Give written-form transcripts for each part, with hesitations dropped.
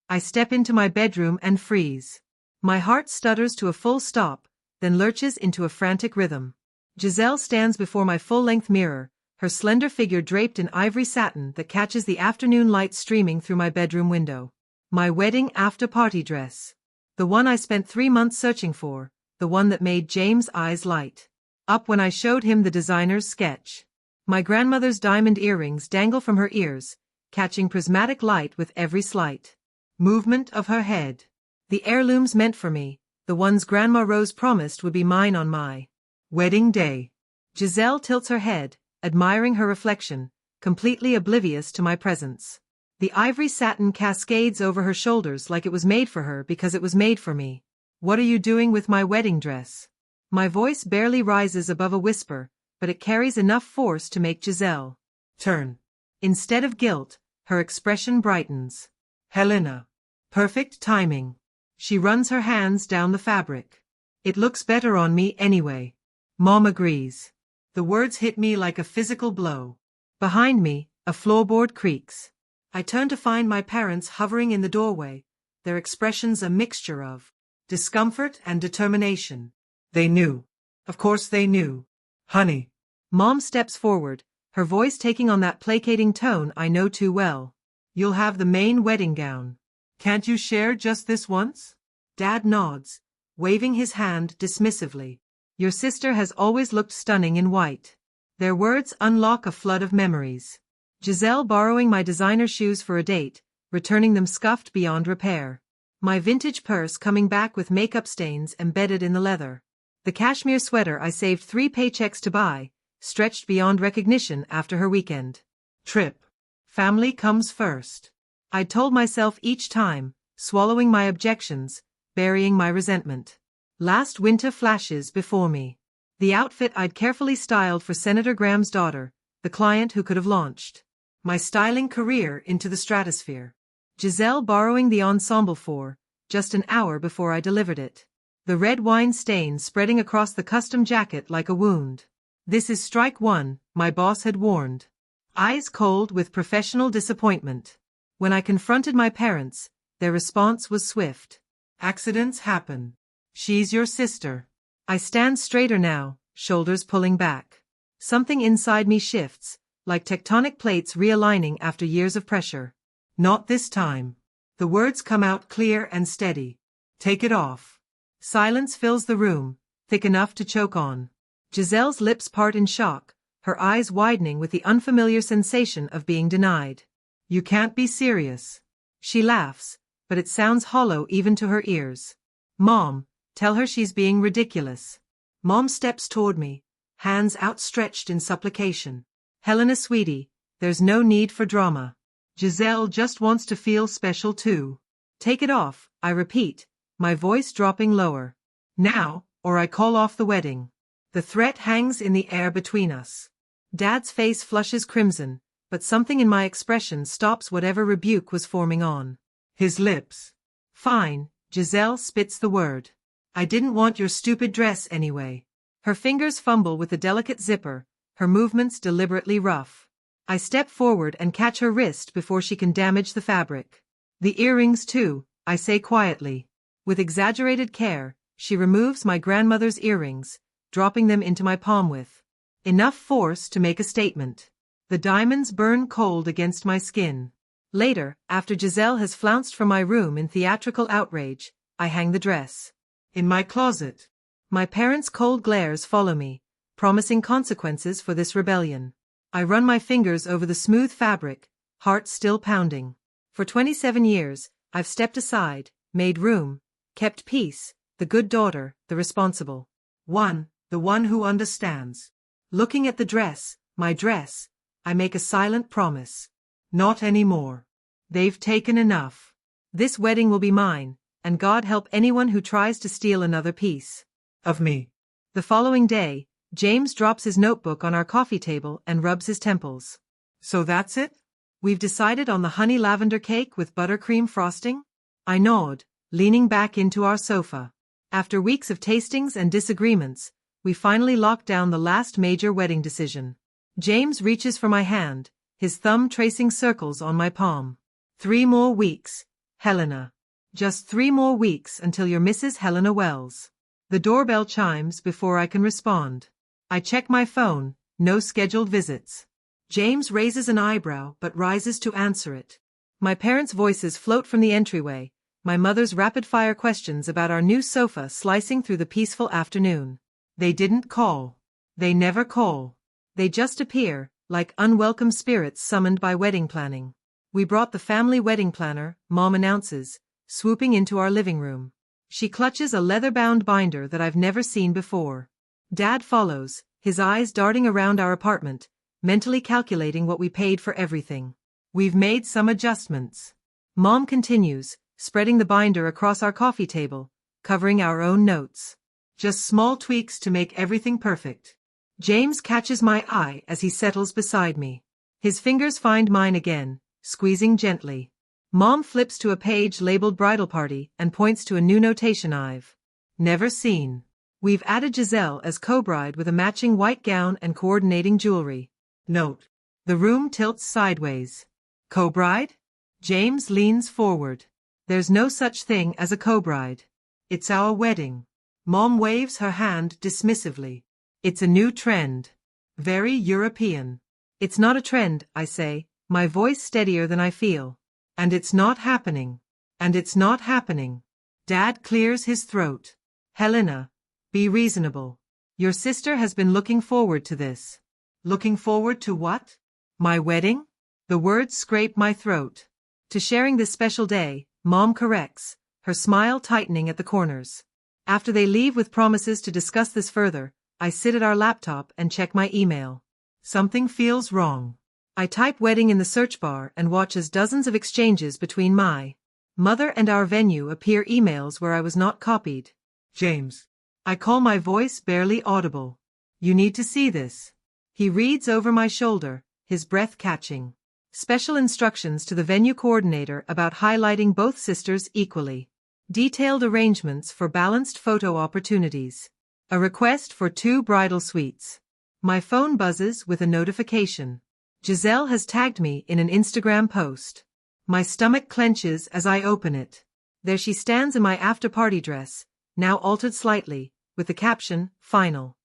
I step into my bedroom and freeze. My heart stutters to a full stop, then lurches into a frantic rhythm. Giselle stands before my full-length mirror, her slender figure draped in ivory satin that catches the afternoon light streaming through my bedroom window. My wedding after-party dress. The one I spent 3 months searching for, the one that made James' eyes light up when I showed him the designer's sketch. My grandmother's diamond earrings dangle from her ears, catching prismatic light with every slight movement of her head. The heirlooms meant for me, the ones Grandma Rose promised would be mine on my wedding day. Giselle tilts her head, admiring her reflection, completely oblivious to my presence. The ivory satin cascades over her shoulders like it was made for her because it was made for me. What are you doing with my wedding dress? My voice barely rises above a whisper, but it carries enough force to make Giselle turn. Instead of guilt, her expression brightens. Helena. Perfect timing. She runs her hands down the fabric. It looks better on me anyway. Mom agrees. The words hit me like a physical blow. Behind me, a floorboard creaks. I turn to find my parents hovering in the doorway, their expressions a mixture of discomfort and determination. They knew. Of course they knew. Honey. Mom steps forward, her voice taking on that placating tone I know too well. You'll have the main wedding gown. Can't you share just this once? Dad nods, waving his hand dismissively. Your sister has always looked stunning in white. Their words unlock a flood of memories. Giselle borrowing my designer shoes for a date, returning them scuffed beyond repair. My vintage purse coming back with makeup stains embedded in the leather. The cashmere sweater I saved 3 paychecks to buy, stretched beyond recognition after her weekend trip. Family comes first. I told myself each time, swallowing my objections, burying my resentment. Last winter flashes before me. The outfit I'd carefully styled for Senator Graham's daughter, the client who could have launched my styling career into the stratosphere. Giselle borrowing the ensemble for, just an hour before I delivered it. The red wine stain spreading across the custom jacket like a wound. This is strike one, my boss had warned. Eyes cold with professional disappointment. When I confronted my parents, their response was swift. Accidents happen. She's your sister. I stand straighter now, shoulders pulling back. Something inside me shifts, like tectonic plates realigning after years of pressure. Not this time. The words come out clear and steady. Take it off. Silence fills the room, thick enough to choke on. Giselle's lips part in shock, her eyes widening with the unfamiliar sensation of being denied. You can't be serious. She laughs, but it sounds hollow even to her ears. Mom, tell her she's being ridiculous. Mom steps toward me, hands outstretched in supplication. Helena sweetie, there's no need for drama. Giselle just wants to feel special too. Take it off, I repeat, my voice dropping lower. Now, or I call off the wedding. The threat hangs in the air between us. Dad's face flushes crimson, but something in my expression stops whatever rebuke was forming on his lips. Fine, Giselle spits the word. I didn't want your stupid dress anyway. Her fingers fumble with the delicate zipper, her movements deliberately rough. I step forward and catch her wrist before she can damage the fabric. The earrings too, I say quietly. With exaggerated care, she removes my grandmother's earrings, dropping them into my palm with enough force to make a statement. The diamonds burn cold against my skin. Later, after Giselle has flounced from my room in theatrical outrage, I hang the dress in my closet. My parents' cold glares follow me, promising consequences for this rebellion. I run my fingers over the smooth fabric, heart still pounding. For 27 years, I've stepped aside, made room, kept peace, the good daughter, the responsible one, the one who understands. Looking at the dress, my dress, I make a silent promise. Not anymore. They've taken enough. This wedding will be mine, and God help anyone who tries to steal another piece of me. The following day, James drops his notebook on our coffee table and rubs his temples. So that's it? We've decided on the honey lavender cake with buttercream frosting? I nod, leaning back into our sofa. After weeks of tastings and disagreements, we finally lock down the last major wedding decision. James reaches for my hand, his thumb tracing circles on my palm. 3 more weeks. Helena. Just 3 more weeks until you're Mrs. Helena Wells. The doorbell chimes before I can respond. I check my phone, no scheduled visits. James raises an eyebrow but rises to answer it. My parents' voices float from the entryway, my mother's rapid-fire questions about our new sofa slicing through the peaceful afternoon. They didn't call. They never call. They just appear, like unwelcome spirits summoned by wedding planning. We brought the family wedding planner, Mom announces, swooping into our living room. She clutches a leather-bound binder that I've never seen before. Dad follows, his eyes darting around our apartment, mentally calculating what we paid for everything. We've made some adjustments. Mom continues, spreading the binder across our coffee table, covering our own notes. Just small tweaks to make everything perfect. James catches my eye as he settles beside me. His fingers find mine again, squeezing gently. Mom flips to a page labeled bridal party and points to a new notation I've never seen. We've added Giselle as co-bride with a matching white gown and coordinating jewelry. Note. The room tilts sideways. Co-bride? James leans forward. There's no such thing as a co-bride. It's our wedding. Mom waves her hand dismissively. It's a new trend. Very European. It's not a trend, I say, my voice steadier than I feel. And it's not happening. And it's not happening. Dad clears his throat. Helena, be reasonable. Your sister has been looking forward to this. Looking forward to what? My wedding? The words scrape my throat. To sharing this special day, Mom corrects, her smile tightening at the corners. After they leave with promises to discuss this further, I sit at our laptop and check my email. Something feels wrong. I type wedding in the search bar and watch as dozens of exchanges between my mother and our venue appear emails where I was not copied. James. I call, my voice barely audible. You need to see this. He reads over my shoulder, his breath catching. Special instructions to the venue coordinator about highlighting both sisters equally. Detailed arrangements for balanced photo opportunities. A request for 2 bridal suites. My phone buzzes with a notification. Giselle has tagged me in an Instagram post. My stomach clenches as I open it. There she stands in my after-party dress, now altered slightly, with the caption, "Final."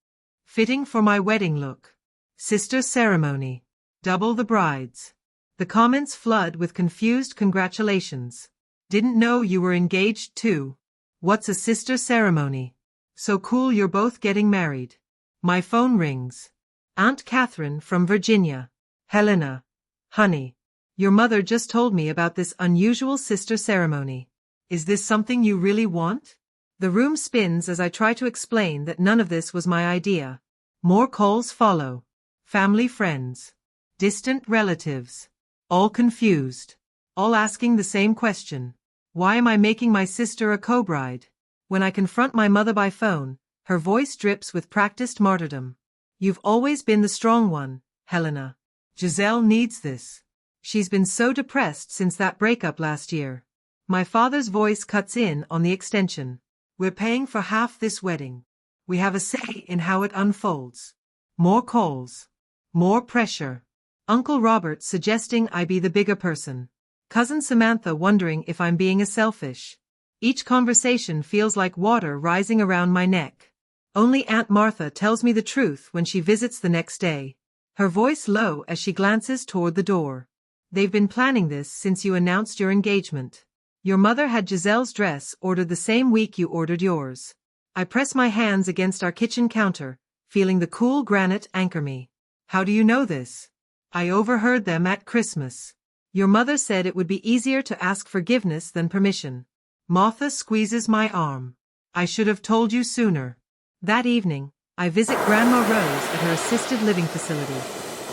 Fitting for my wedding look. Sister ceremony. Double the brides. The comments flood with confused congratulations. Didn't know you were engaged too. What's a sister ceremony? So cool you're both getting married. My phone rings. Aunt Catherine from Virginia. Helena. Honey. Your mother just told me about this unusual sister ceremony. Is this something you really want? The room spins as I try to explain that none of this was my idea. More calls follow. Family friends. Distant relatives. All confused. All asking the same question. Why am I making my sister a co-bride? When I confront my mother by phone, her voice drips with practiced martyrdom. You've always been the strong one, Helena. Giselle needs this. She's been so depressed since that breakup last year. My father's voice cuts in on the extension. We're paying for half this wedding. We have a say in how it unfolds. More calls. More pressure. Uncle Robert suggesting I be the bigger person. Cousin Samantha wondering if I'm being selfish. Each conversation feels like water rising around my neck. Only Aunt Martha tells me the truth when she visits the next day. Her voice low as she glances toward the door. They've been planning this since you announced your engagement. Your mother had Giselle's dress ordered the same week you ordered yours. I press my hands against our kitchen counter, feeling the cool granite anchor me. How do you know this? I overheard them at Christmas. Your mother said it would be easier to ask forgiveness than permission. Martha squeezes my arm. I should have told you sooner. That evening, I visit Grandma Rose at her assisted living facility.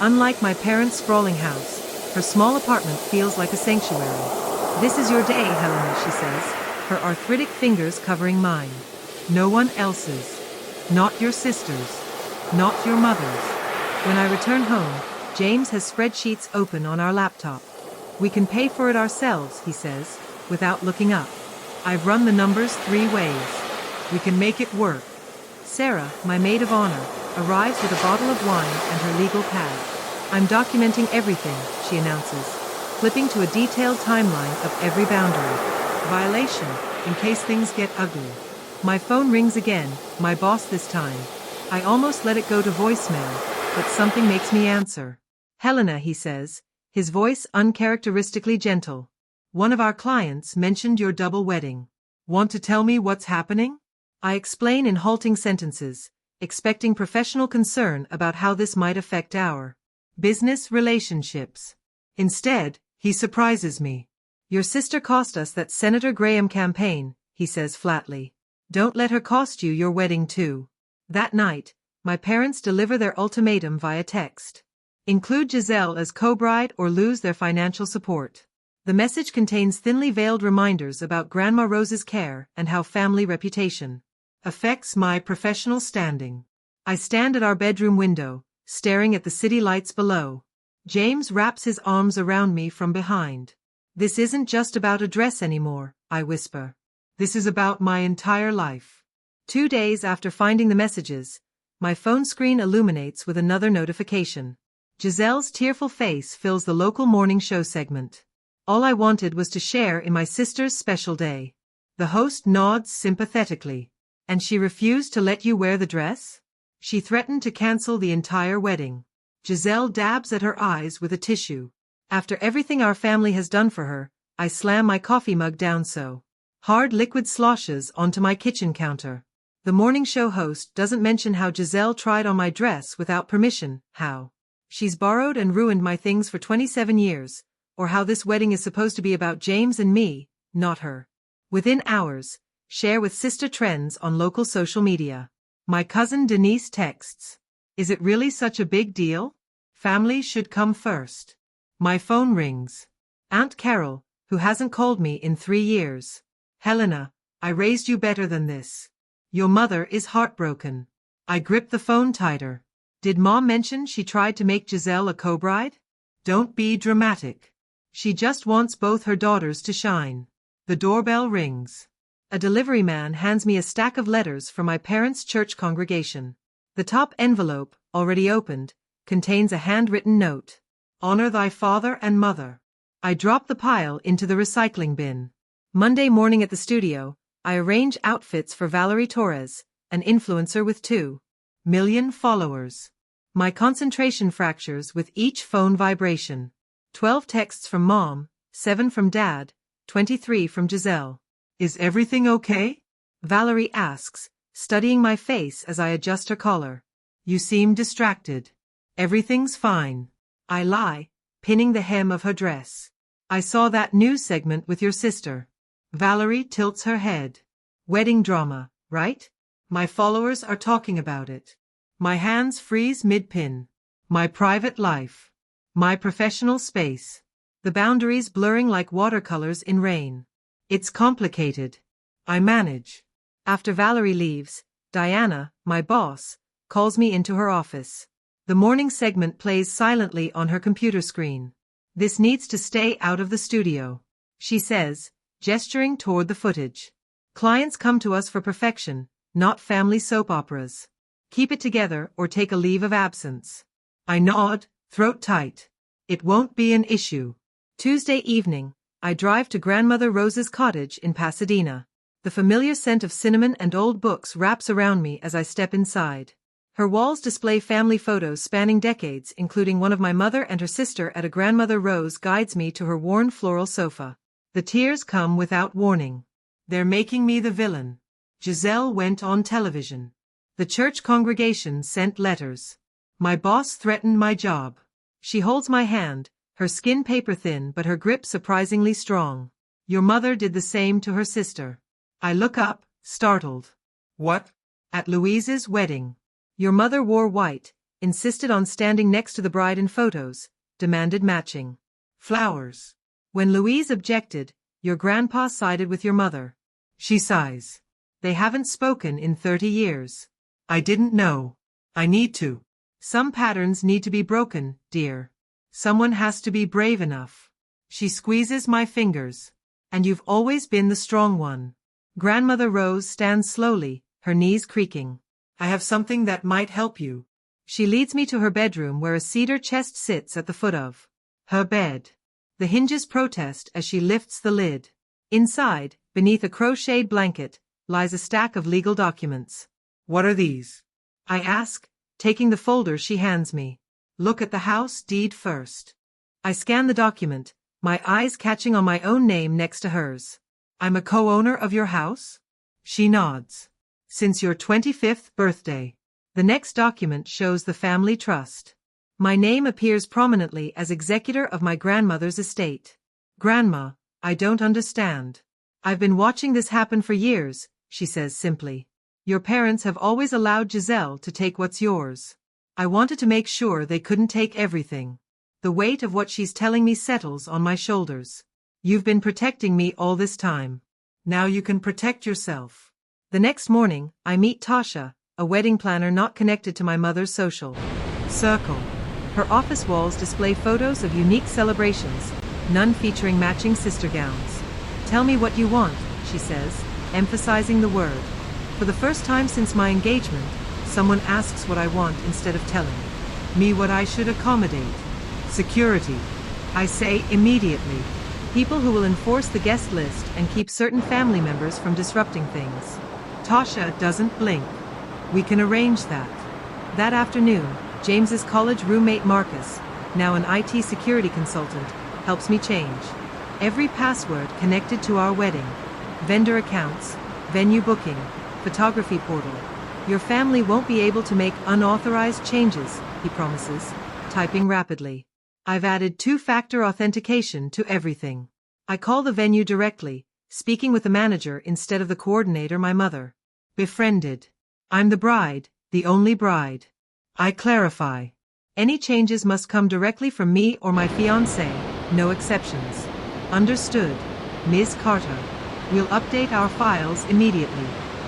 Unlike my parents' sprawling house, her small apartment feels like a sanctuary. This is your day, Helena, she says, her arthritic fingers covering mine. No one else's. Not your sister's. Not your mother's. When I return home, James has spreadsheets open on our laptop. We can pay for it ourselves, he says, without looking up. I've run the numbers 3 ways. We can make it work. Sarah, my maid of honor, arrives with a bottle of wine and her legal pad. I'm documenting everything, she announces. flipping to a detailed timeline of every boundary. Violation, in case things get ugly. My phone rings again, my boss this time. I almost let it go to voicemail, but something makes me answer. Helena, he says, his voice uncharacteristically gentle. One of our clients mentioned your double wedding. Want to tell me what's happening? I explain in halting sentences, expecting professional concern about how this might affect our business relationships. Instead, he surprises me. Your sister cost us that Senator Graham campaign, he says flatly. Don't let her cost you your wedding too. That night, my parents deliver their ultimatum via text. Include Giselle as co-bride or lose their financial support. The message contains thinly veiled reminders about Grandma Rose's care and how family reputation affects my professional standing. I stand at our bedroom window, staring at the city lights below. James wraps his arms around me from behind. This isn't just about a dress anymore, I whisper. This is about my entire life. 2 days after finding the messages, my phone screen illuminates with another notification. Giselle's tearful face fills the local morning show segment. All I wanted was to share in my sister's special day. The host nods sympathetically. And she refused to let you wear the dress? She threatened to cancel the entire wedding. Giselle dabs at her eyes with a tissue. After everything our family has done for her, I slam my coffee mug down so hard liquid sloshes onto my kitchen counter. The morning show host doesn't mention how Giselle tried on my dress without permission, how she's borrowed and ruined my things for 27 years, or how this wedding is supposed to be about James and me, not her. Within hours, share with sister trends on local social media. My cousin Denise texts. Is it really such a big deal? Family should come first. My phone rings. Aunt Carol, who hasn't called me in 3 years. Helena, I raised you better than this. Your mother is heartbroken. I grip the phone tighter. Did Mom mention she tried to make Giselle a co-bride? Don't be dramatic. She just wants both her daughters to shine. The doorbell rings. A delivery man hands me a stack of letters from my parents' church congregation. The top envelope, already opened, contains a handwritten note. Honor thy father and mother. I drop the pile into the recycling bin. Monday morning at the studio, I arrange outfits for Valerie Torres, an influencer with 2 million followers. My concentration fractures with each phone vibration. 12 texts from Mom, 7 from Dad, 23 from Giselle. Is everything okay? Valerie asks, studying my face as I adjust her collar. You seem distracted. Everything's fine. I lie, pinning the hem of her dress. I saw that news segment with your sister. Valerie tilts her head. Wedding drama, right? My followers are talking about it. My hands freeze mid-pin. My private life. My professional space. The boundaries blurring like watercolors in rain. It's complicated. I manage. After Valerie leaves, Diana, my boss, calls me into her office. The morning segment plays silently on her computer screen. This needs to stay out of the studio, she says, gesturing toward the footage. Clients come to us for perfection, not family soap operas. Keep it together or take a leave of absence. I nod, throat tight. It won't be an issue. Tuesday evening, I drive to Grandmother Rose's cottage in Pasadena. The familiar scent of cinnamon and old books wraps around me as I step inside. Her walls display family photos spanning decades, including one of my mother and her sister at a Grandmother Rose guides me to her worn floral sofa. The tears come without warning. They're making me the villain. Giselle went on television. The church congregation sent letters. My boss threatened my job. She holds my hand, her skin paper-thin but her grip surprisingly strong. Your mother did the same to her sister. I look up, startled. What? At Louise's wedding. Your mother wore white, insisted on standing next to the bride in photos, demanded matching flowers. When Louise objected, your grandpa sided with your mother. She sighs. They haven't spoken in 30 years. I didn't know. I need to. Some patterns need to be broken, dear. Someone has to be brave enough. She squeezes my fingers. And you've always been the strong one. Grandmother Rose stands slowly, her knees creaking. I have something that might help you. She leads me to her bedroom where a cedar chest sits at the foot of her bed. The hinges protest as she lifts the lid. Inside, beneath a crocheted blanket, lies a stack of legal documents. What are these? I ask, taking the folder she hands me. Look at the house deed first. I scan the document, my eyes catching on my own name next to hers. I'm a co-owner of your house? She nods. Since your 25th birthday. The next document shows the family trust. My name appears prominently as executor of my grandmother's estate. Grandma, I don't understand. I've been watching this happen for years, she says simply. Your parents have always allowed Giselle to take what's yours. I wanted to make sure they couldn't take everything. The weight of what she's telling me settles on my shoulders. You've been protecting me all this time. Now you can protect yourself. The next morning, I meet Tasha, a wedding planner not connected to my mother's social circle. Her office walls display photos of unique celebrations, none featuring matching sister gowns. Tell me what you want, she says, emphasizing the word. For the first time since my engagement, someone asks what I want instead of telling me what I should accommodate. Security. I say immediately. People who will enforce the guest list and keep certain family members from disrupting things. Tasha doesn't blink. We can arrange that. That afternoon, James's college roommate Marcus, now an IT security consultant, helps me change every password connected to our wedding. Vendor accounts, venue booking, photography portal. Your family won't be able to make unauthorized changes, he promises, typing rapidly. I've added two-factor authentication to everything. I call the venue directly, speaking with the manager instead of the coordinator, my mother. Befriended. I'm the bride, the only bride. I clarify. Any changes must come directly from me or my fiancé, no exceptions. Understood, Ms. Carter. We'll update our files immediately.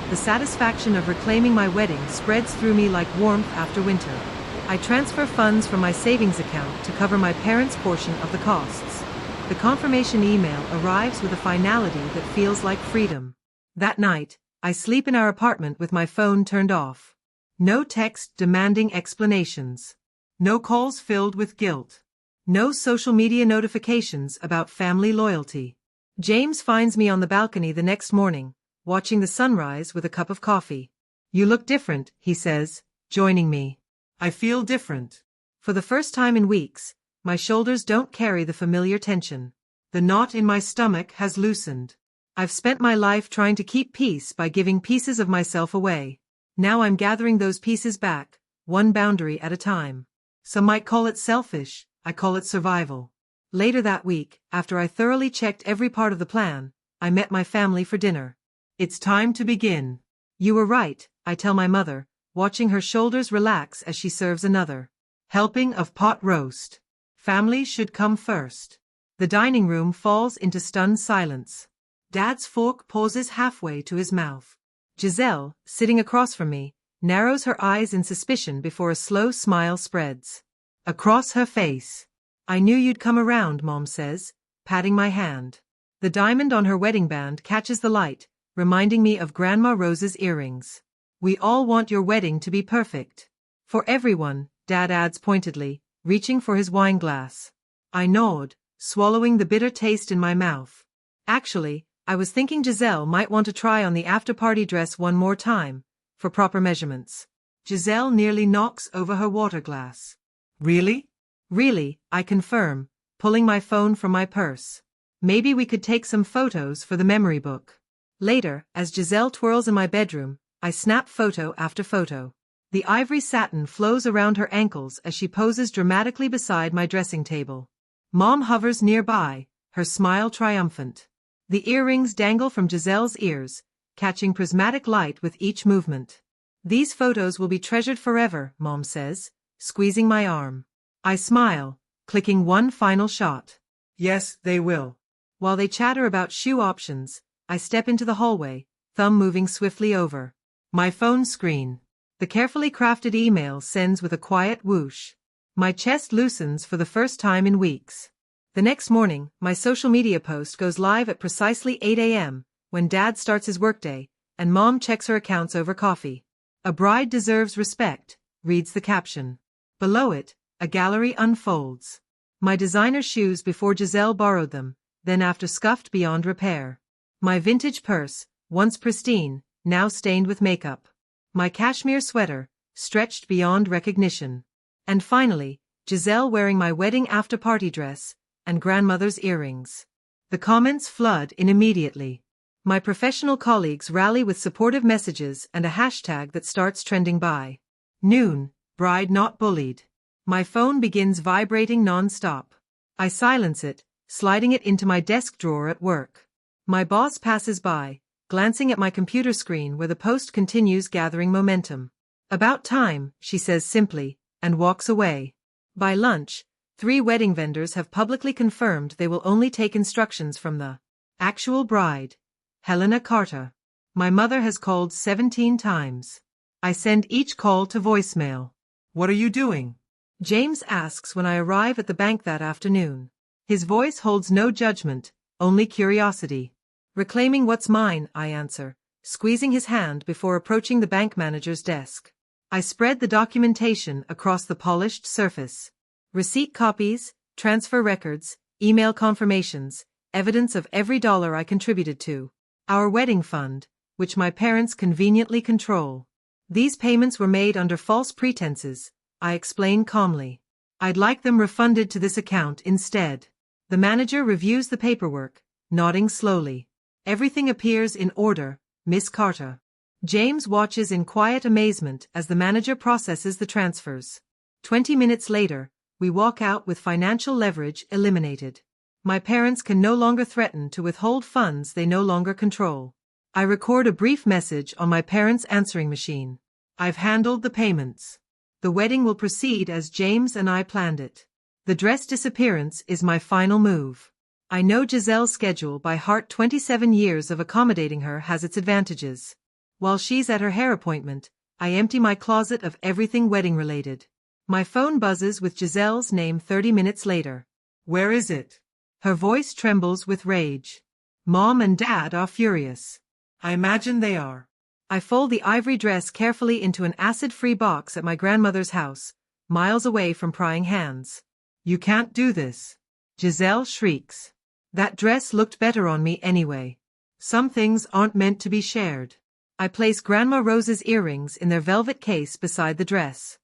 The satisfaction of reclaiming my wedding spreads through me like warmth after winter. I transfer funds from my savings account to cover my parents' portion of the costs. The confirmation email arrives with a finality that feels like freedom. That night, I sleep in our apartment with my phone turned off. No text demanding explanations. No calls filled with guilt. No social media notifications about family loyalty. James finds me on the balcony the next morning, watching the sunrise with a cup of coffee. You look different, he says, joining me. I feel different. For the first time in weeks, my shoulders don't carry the familiar tension. The knot in my stomach has loosened. I've spent my life trying to keep peace by giving pieces of myself away. Now I'm gathering those pieces back, one boundary at a time. Some might call it selfish, I call it survival. Later that week, after I thoroughly checked every part of the plan, I met my family for dinner. It's time to begin. You were right, I tell my mother, watching her shoulders relax as she serves another helping of pot roast. Family should come first. The dining room falls into stunned silence. Dad's fork pauses halfway to his mouth. Giselle, sitting across from me, narrows her eyes in suspicion before a slow smile spreads across her face. I knew you'd come around, Mom says, patting my hand. The diamond on her wedding band catches the light, reminding me of Grandma Rose's earrings. We all want your wedding to be perfect. For everyone, Dad adds pointedly, reaching for his wine glass. I nod, swallowing the bitter taste in my mouth. Actually, I was thinking Giselle might want to try on the after-party dress one more time, for proper measurements. Giselle nearly knocks over her water glass. Really? Really, I confirm, pulling my phone from my purse. Maybe we could take some photos for the memory book. Later, as Giselle twirls in my bedroom, I snap photo after photo. The ivory satin flows around her ankles as she poses dramatically beside my dressing table. Mom hovers nearby, her smile triumphant. The earrings dangle from Giselle's ears, catching prismatic light with each movement. These photos will be treasured forever, Mom says, squeezing my arm. I smile, clicking one final shot. Yes, they will. While they chatter about shoe options, I step into the hallway, thumb moving swiftly over my phone screen. The carefully crafted email sends with a quiet whoosh. My chest loosens for the first time in weeks. The next morning, my social media post goes live at precisely 8 a.m., when Dad starts his workday, and Mom checks her accounts over coffee. A bride deserves respect, reads the caption. Below it, a gallery unfolds. My designer shoes before Giselle borrowed them, then after scuffed beyond repair. My vintage purse, once pristine, now stained with makeup. My cashmere sweater, stretched beyond recognition. And finally, Giselle wearing my wedding after-party dress, and grandmother's earrings. The comments flood in immediately. My professional colleagues rally with supportive messages and a hashtag that starts trending by noon, bride not bullied. My phone begins vibrating non-stop. I silence it, sliding it into my desk drawer at work. My boss passes by, glancing at my computer screen where the post continues gathering momentum. About time, she says simply, and walks away. By lunch, 3 wedding vendors have publicly confirmed they will only take instructions from the actual bride, Helena Carter. My mother has called 17 times. I send each call to voicemail. What are you doing? James asks when I arrive at the bank that afternoon. His voice holds no judgment, only curiosity. Reclaiming what's mine, I answer, squeezing his hand before approaching the bank manager's desk. I spread the documentation across the polished surface. Receipt copies, transfer records, email confirmations, evidence of every dollar I contributed to our wedding fund, which my parents conveniently control. These payments were made under false pretenses, I explain calmly. I'd like them refunded to this account instead. The manager reviews the paperwork, nodding slowly. Everything appears in order, Miss Carter. James watches in quiet amazement as the manager processes the transfers. 20 minutes later, we walk out with financial leverage eliminated. My parents can no longer threaten to withhold funds they no longer control. I record a brief message on my parents' answering machine. I've handled the payments. The wedding will proceed as James and I planned it. The dress disappearance is my final move. I know Giselle's schedule by heart. 27 years of accommodating her has its advantages. While she's at her hair appointment, I empty my closet of everything wedding-related. My phone buzzes with Giselle's name 30 minutes later. Where is it? Her voice trembles with rage. Mom and Dad are furious. I imagine they are. I fold the ivory dress carefully into an acid-free box at my grandmother's house, miles away from prying hands. You can't do this. Giselle shrieks. That dress looked better on me anyway. Some things aren't meant to be shared. I place Grandma Rose's earrings in their velvet case beside the dress.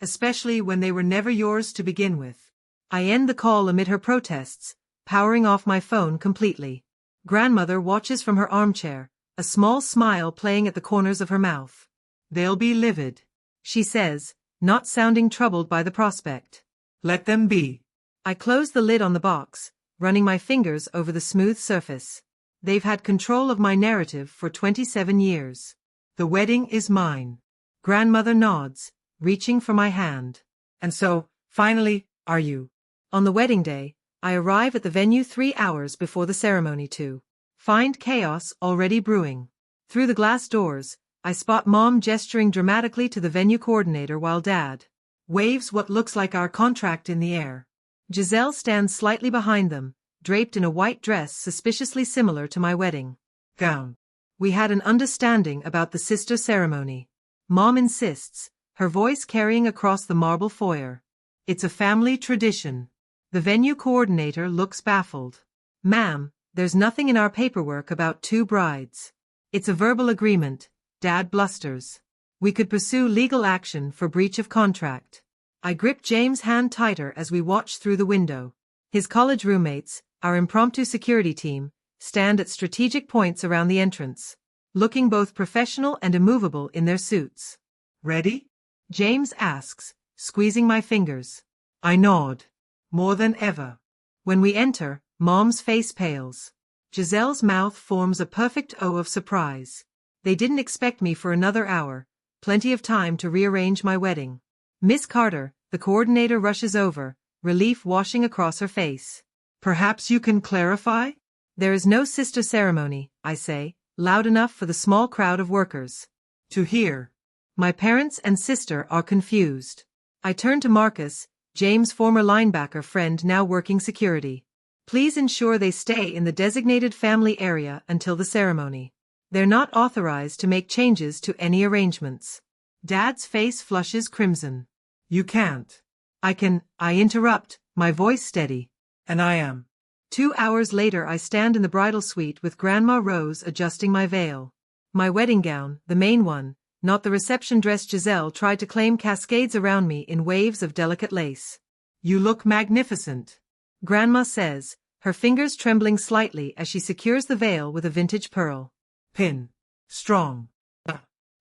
Especially when they were never yours to begin with. I end the call amid her protests, powering off my phone completely. Grandmother watches from her armchair, a small smile playing at the corners of her mouth. They'll be livid, she says, not sounding troubled by the prospect. Let them be. I close the lid on the box, running my fingers over the smooth surface. They've had control of my narrative for 27 years. The wedding is mine. Grandmother nods, reaching for my hand. And so, finally, are you? On the wedding day, I arrive at the venue 3 hours before the ceremony to find chaos already brewing. Through the glass doors, I spot Mom gesturing dramatically to the venue coordinator while Dad waves what looks like our contract in the air. Giselle stands slightly behind them, draped in a white dress suspiciously similar to my wedding gown. We had an understanding about the sister ceremony. Mom insists, her voice carrying across the marble foyer. It's a family tradition. The venue coordinator looks baffled. Ma'am, there's nothing in our paperwork about 2 brides. It's a verbal agreement, Dad blusters. We could pursue legal action for breach of contract. I grip James' hand tighter as we watch through the window. His college roommates, our impromptu security team, stand at strategic points around the entrance, looking both professional and immovable in their suits. Ready? James asks, squeezing my fingers. I nod. More than ever. When we enter, Mom's face pales. Giselle's mouth forms a perfect O of surprise. They didn't expect me for another hour, plenty of time to rearrange my wedding. Miss Carter, the coordinator rushes over, relief washing across her face. Perhaps you can clarify? There is no sister ceremony, I say, loud enough for the small crowd of workers to hear. My parents and sister are confused. I turn to Marcus, James' former linebacker friend now working security. Please ensure they stay in the designated family area until the ceremony. They're not authorized to make changes to any arrangements. Dad's face flushes crimson. You can't. I interrupt, my voice steady. And I am. 2 hours later I stand in the bridal suite with Grandma Rose adjusting my veil. My wedding gown, the main one, not the reception dress Giselle tried to claim, cascades around me in waves of delicate lace. You look magnificent, Grandma says, her fingers trembling slightly as she secures the veil with a vintage pearl pin. Strong.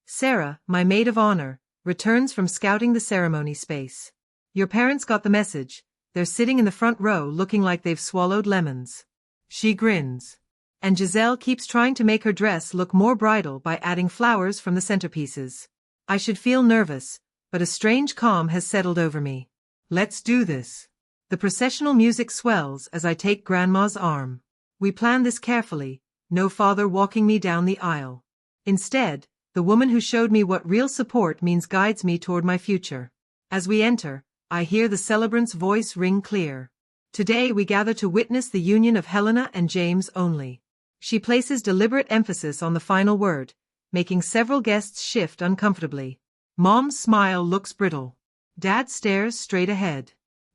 Sarah, my maid of honor, returns from scouting the ceremony space. Your parents got the message. They're sitting in the front row looking like they've swallowed lemons. She grins. And Giselle keeps trying to make her dress look more bridal by adding flowers from the centerpieces. I should feel nervous, but a strange calm has settled over me. Let's do this. The processional music swells as I take Grandma's arm. We plan this carefully, no father walking me down the aisle. Instead, the woman who showed me what real support means guides me toward my future. As we enter, I hear the celebrant's voice ring clear. Today we gather to witness the union of Helena and James only. She places deliberate emphasis on the final word, making several guests shift uncomfortably. Mom's smile looks brittle. Dad stares straight ahead.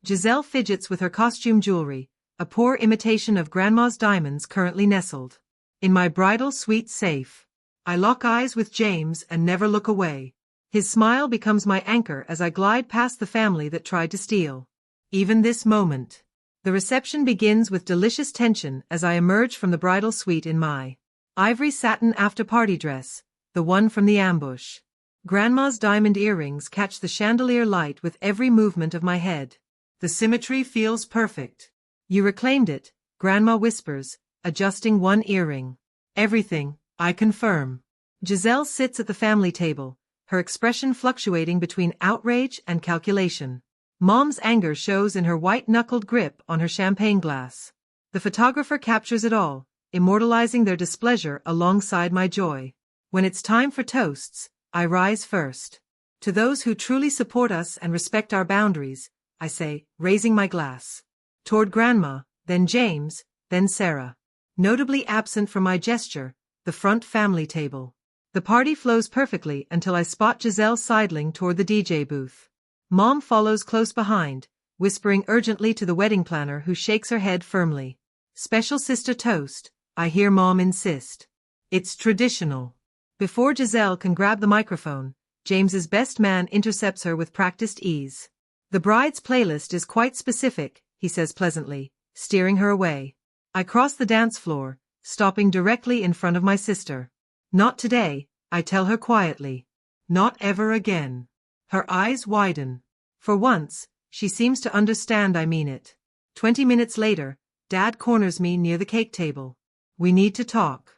Giselle fidgets with her costume jewelry, a poor imitation of Grandma's diamonds currently nestled in my bridal suite safe. I lock eyes with James and never look away. His smile becomes my anchor as I glide past the family that tried to steal. Even this moment. The reception begins with delicious tension as I emerge from the bridal suite in my ivory satin after-party dress, the one from the ambush. Grandma's diamond earrings catch the chandelier light with every movement of my head. The symmetry feels perfect. You reclaimed it, Grandma whispers, adjusting one earring. Everything, I confirm. Giselle sits at the family table, her expression fluctuating between outrage and calculation. Mom's anger shows in her white-knuckled grip on her champagne glass. The photographer captures it all, immortalizing their displeasure alongside my joy. When it's time for toasts, I rise first. To those who truly support us and respect our boundaries, I say, raising my glass. Toward Grandma, then James, then Sarah. Notably absent from my gesture, the front family table. The party flows perfectly until I spot Giselle sidling toward the DJ booth. Mom follows close behind, whispering urgently to the wedding planner who shakes her head firmly. Special sister toast, I hear Mom insist. It's traditional. Before Giselle can grab the microphone, James's best man intercepts her with practiced ease. The bride's playlist is quite specific, he says pleasantly, steering her away. I cross the dance floor, stopping directly in front of my sister. Not today, I tell her quietly. Not ever again. Her eyes widen. For once, she seems to understand I mean it. 20 minutes later, Dad corners me near the cake table. We need to talk.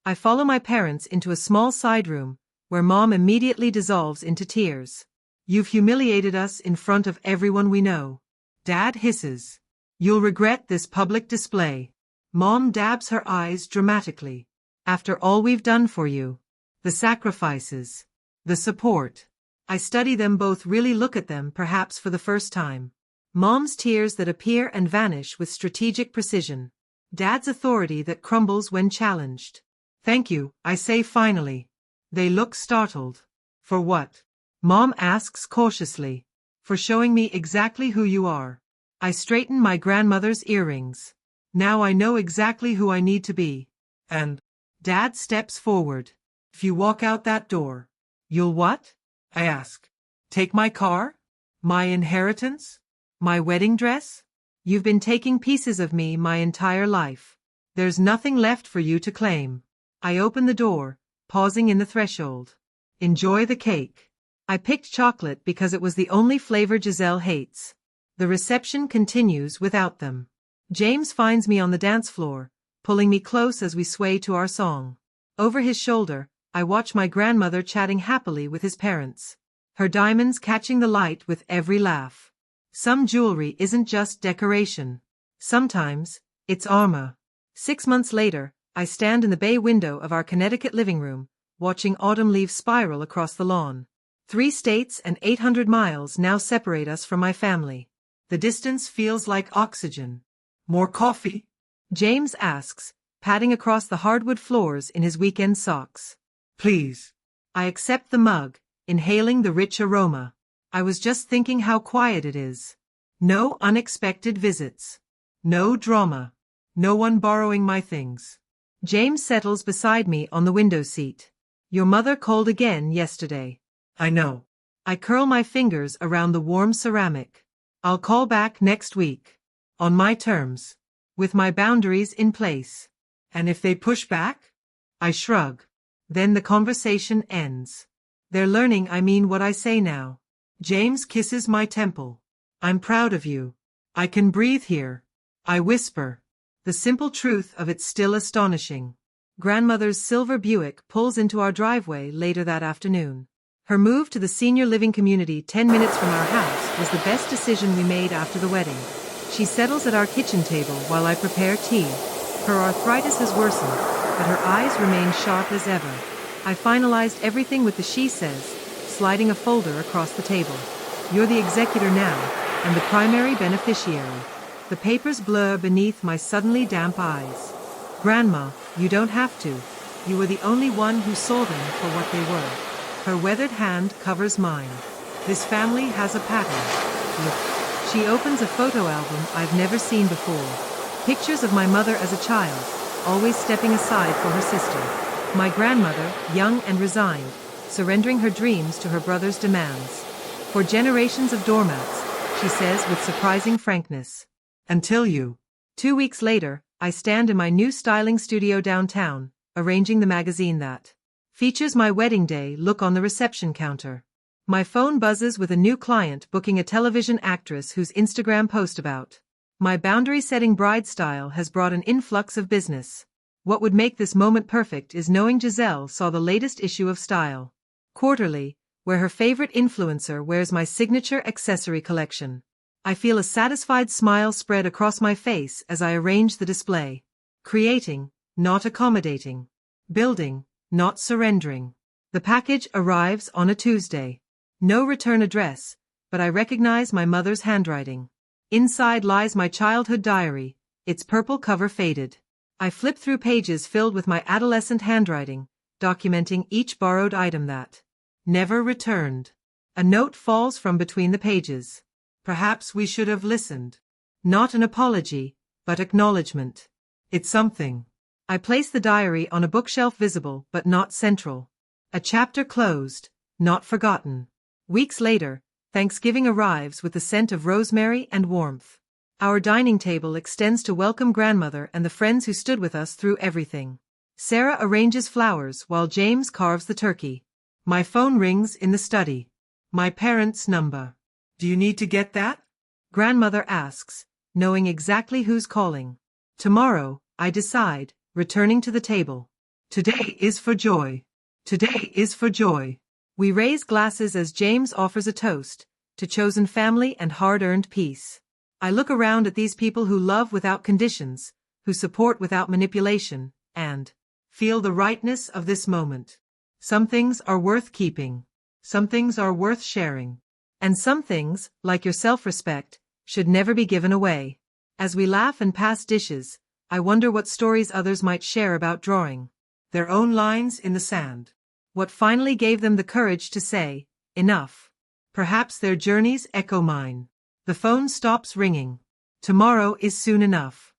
I follow my parents into a small side room, where Mom immediately dissolves into tears. You've humiliated us in front of everyone we know. Dad hisses. You'll regret this public display. Mom dabs her eyes dramatically. After all we've done for you. The sacrifices. The support. I study them both, really look at them perhaps for the first time. Mom's tears that appear and vanish with strategic precision. Dad's authority that crumbles when challenged. Thank you, I say finally. They look startled. For what? Mom asks cautiously. For showing me exactly who you are. I straighten my grandmother's earrings. Now I know exactly who I need to be. And Dad steps forward. If you walk out that door. You'll what? I ask. Take my car? My inheritance? My wedding dress? You've been taking pieces of me my entire life. There's nothing left for you to claim. I open the door, pausing in the threshold. Enjoy the cake. I picked chocolate because it was the only flavor Giselle hates. The reception continues without them. James finds me on the dance floor, pulling me close as we sway to our song. Over his shoulder, I watch my grandmother chatting happily with his parents. Her diamonds catching the light with every laugh. Some jewelry isn't just decoration. Sometimes, it's armor. 6 months later, I stand in the bay window of our Connecticut living room, watching autumn leaves spiral across the lawn. 3 states and 800 miles now separate us from my family. The distance feels like oxygen. More coffee? James asks, patting across the hardwood floors in his weekend socks. Please. I accept the mug, inhaling the rich aroma. I was just thinking how quiet it is. No unexpected visits. No drama. No one borrowing my things. James settles beside me on the window seat. Your mother called again yesterday. I know. I curl my fingers around the warm ceramic. I'll call back next week. On my terms. With my boundaries in place. And if they push back? I shrug. Then the conversation ends. They're learning I mean what I say now. James kisses my temple. I'm proud of you. I can breathe here. I whisper. The simple truth of it's still astonishing. Grandmother's silver Buick pulls into our driveway later that afternoon. Her move to the senior living community 10 minutes from our house was the best decision we made after the wedding. She settles at our kitchen table while I prepare tea. Her arthritis has worsened, but her eyes remain sharp as ever. I finalized everything with the she says, sliding a folder across the table. You're the executor now, and the primary beneficiary. The papers blur beneath my suddenly damp eyes. Grandma, you don't have to. You were the only one who saw them for what they were. Her weathered hand covers mine. This family has a pattern. Look. She opens a photo album I've never seen before. Pictures of my mother as a child, always stepping aside for her sister. My grandmother, young and resigned, surrendering her dreams to her brother's demands. For generations of doormats, she says with surprising frankness. Until you. 2 weeks later, I stand in my new styling studio downtown, arranging the magazine that features my wedding day look on the reception counter. My phone buzzes with a new client booking a television actress whose Instagram post about my boundary-setting bride style has brought an influx of business. What would make this moment perfect is knowing Giselle saw the latest issue of Style Quarterly, where her favorite influencer wears my signature accessory collection. I feel a satisfied smile spread across my face as I arrange the display. Creating, not accommodating. Building, not surrendering. The package arrives on a Tuesday. No return address, but I recognize my mother's handwriting. Inside lies my childhood diary, its purple cover faded. I flip through pages filled with my adolescent handwriting, documenting each borrowed item that never returned. A note falls from between the pages. Perhaps we should have listened. Not an apology, but acknowledgement. It's something. I place the diary on a bookshelf visible but not central. A chapter closed, not forgotten. Weeks later, Thanksgiving arrives with the scent of rosemary and warmth. Our dining table extends to welcome grandmother and the friends who stood with us through everything. Sarah arranges flowers while James carves the turkey. My phone rings in the study. My parents' number. Do you need to get that? Grandmother asks, knowing exactly who's calling. Tomorrow, I decide, returning to the table. Today is for joy. Today is for joy. We raise glasses as James offers a toast, to chosen family and hard-earned peace. I look around at these people who love without conditions, who support without manipulation, and feel the rightness of this moment. Some things are worth keeping. Some things are worth sharing. And some things, like your self-respect, should never be given away. As we laugh and pass dishes, I wonder what stories others might share about drawing their own lines in the sand. What finally gave them the courage to say, enough? Perhaps their journeys echo mine. The phone stops ringing. Tomorrow is soon enough.